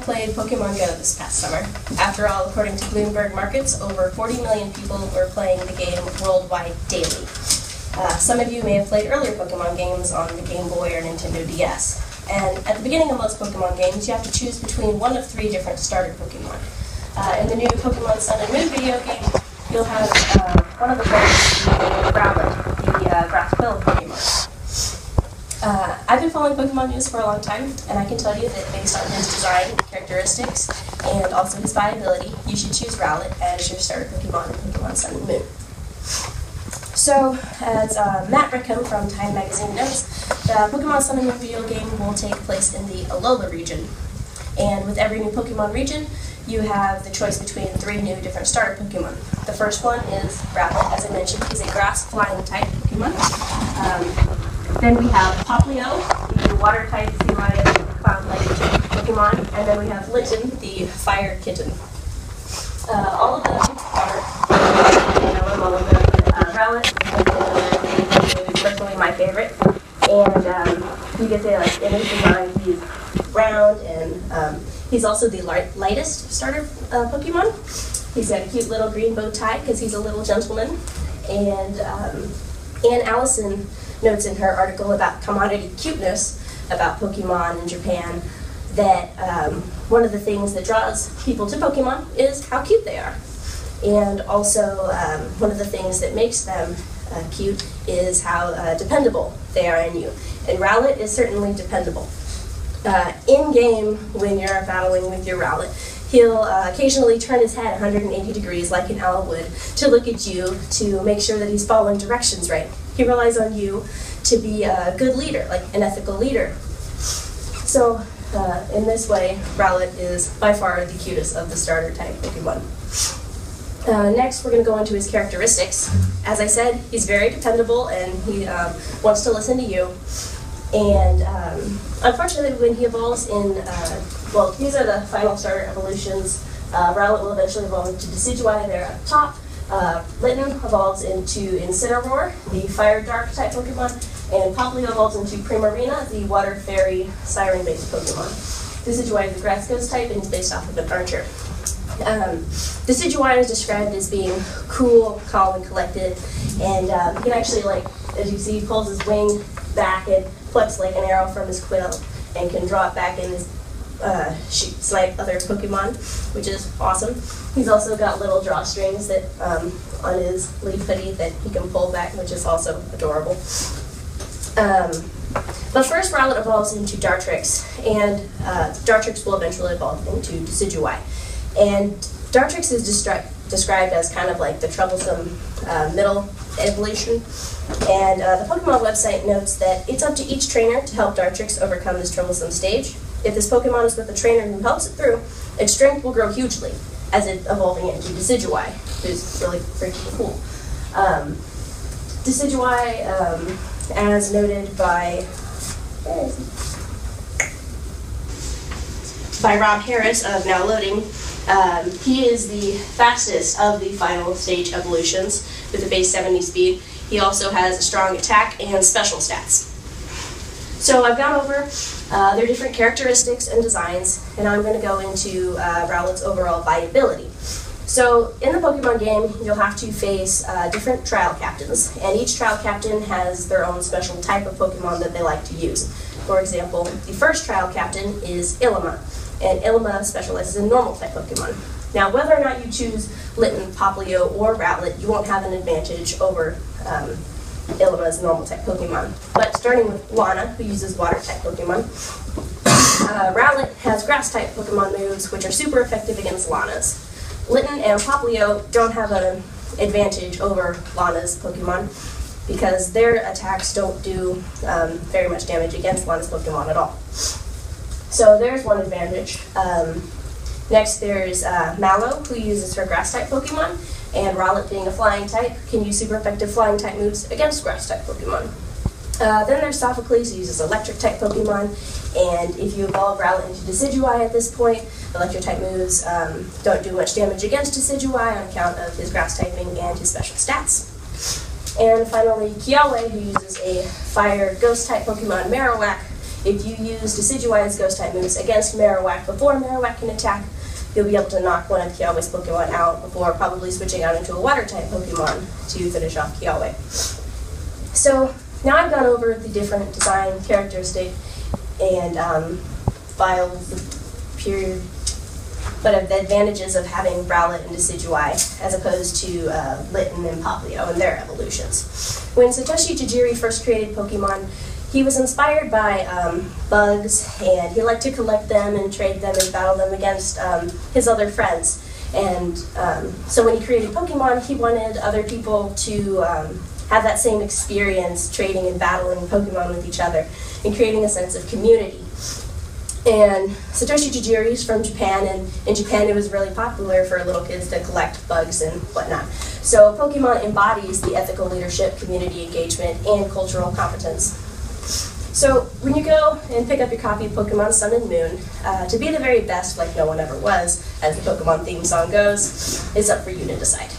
played Pokemon Go this past summer. After all, according to Bloomberg Markets, over 40 million people were playing the game worldwide daily. Some of you may have played earlier Pokemon games on the Game Boy or Nintendo DS. And at the beginning of most Pokemon games, you have to choose between one of 3 different starter Pokemon. In the new Pokemon Sun and Moon video game, you'll have one of the players be Rowlet, the grass quill Pokemon. I've been following Pokemon news for a long time, and I can tell you that based on his design, characteristics, and also his viability, you should choose Rowlet as your starter Pokemon in Pokemon Sun and Moon. So, as Matt Rickham from Time Magazine notes, the Pokemon Sun and Moon video game will take place in the Alola region. And with every new Pokemon region, you have the choice between 3 new different starter Pokemon. The first one is Rowlet, as I mentioned. He's a grass flying type Pokemon. Then we have Poplio, the water type sea lion cloud-like Pokemon. And then we have Litten, the fire kitten. All of them are, all of them. Rowlet is personally my favorite. And you can say, like, in his design, he's round, and he's also the lightest starter Pokemon. He's got a cute little green bow tie because he's a little gentleman. And Anne Allison notes in her article about commodity cuteness about Pokemon in Japan that one of the things that draws people to Pokemon is how cute they are. And also one of the things that makes them cute is how dependable they are on you. And Rowlet is certainly dependable. In-game, when you're battling with your Rowlet, he'll occasionally turn his head 180 degrees like an owl would to look at you to make sure that he's following directions right. He relies on you to be a good leader, like an ethical leader. So in this way, Rowlet is by far the cutest of the starter type Pokemon. Next, we're going to go into his characteristics. As I said, he's very dependable, and he wants to listen to you. And unfortunately, when he evolves in, well, these are the final starter evolutions. Rowlet will eventually evolve into Decidueye there at the top. Litten evolves into Incineroar, the fire dark type Pokemon, and Poplio evolves into Primarina, the water fairy siren-based Pokemon. Decidueye is the grass ghost type and is based off of an archer. Decidueye is described as being cool, calm, and collected, and he can actually, like, as you see, he pulls his wing back and plucks like an arrow from his quill and can draw it back and snipe other Pokemon, which is awesome. He's also got little drawstrings that on his leaf hoodie that he can pull back, which is also adorable. But first, Rowlet evolves into Dartrix, and Dartrix will eventually evolve into Decidueye. And Dartrix is described as kind of like the troublesome middle evolution. And the Pokemon website notes that it's up to each trainer to help Dartrix overcome this troublesome stage. If this Pokemon is with a trainer who helps it through, its strength will grow hugely as it's evolving into Decidueye, who's really freaking cool. Decidueye, as noted by Rob Harris of Now Loading, he is the fastest of the final stage evolutions with a base 70 speed. He also has a strong attack and special stats. So I've gone over their different characteristics and designs, and now I'm going to go into Rowlet's overall viability. So in the Pokemon game, you'll have to face different trial captains, and each trial captain has their own special type of Pokemon that they like to use. For example, the first trial captain is Ilima, and Ilima specializes in normal type Pokemon. Now, whether or not you choose Litten, Poplio, or Rowlet, you won't have an advantage over Ilima's normal type Pokemon. But starting with Lana, who uses water type Pokemon, Rowlet has grass type Pokemon moves, which are super effective against Lana's. Litten and Poplio don't have an advantage over Lana's Pokemon because their attacks don't do very much damage against Lana's Pokemon at all. So there's one advantage. Next there's Mallow, who uses her grass type Pokemon, and Rowlet, being a flying type, can use super effective flying type moves against grass type Pokemon. Then there's Sophocles, who uses electric type Pokemon, and if you evolve Rowlet into Decidueye at this point, electric type moves don't do much damage against Decidueye on account of his grass typing and his special stats. And finally, Kiawe, who uses a fire ghost type Pokemon, Marowak, if you use Decidueye's Ghost-type moves against Marowak before Marowak can attack, you'll be able to knock one of Kiawe's Pokemon out before probably switching out into a Water-type Pokemon to finish off Kiawe. So now I've gone over the different design characteristic and the advantages of having Rowlet and Decidueye as opposed to Litten and Popplio and their evolutions. When Satoshi Tajiri first created Pokemon, he was inspired by bugs, and he liked to collect them and trade them and battle them against his other friends. And so when he created Pokemon, he wanted other people to have that same experience trading and battling Pokemon with each other and creating a sense of community. And Satoshi Tajiri is from Japan, and in Japan it was really popular for little kids to collect bugs and whatnot. So Pokemon embodies the ethical leadership, community engagement, and cultural competence. So when you go and pick up your copy of Pokemon Sun and Moon, to be the very best like no one ever was, as the Pokemon theme song goes, is up for you to decide.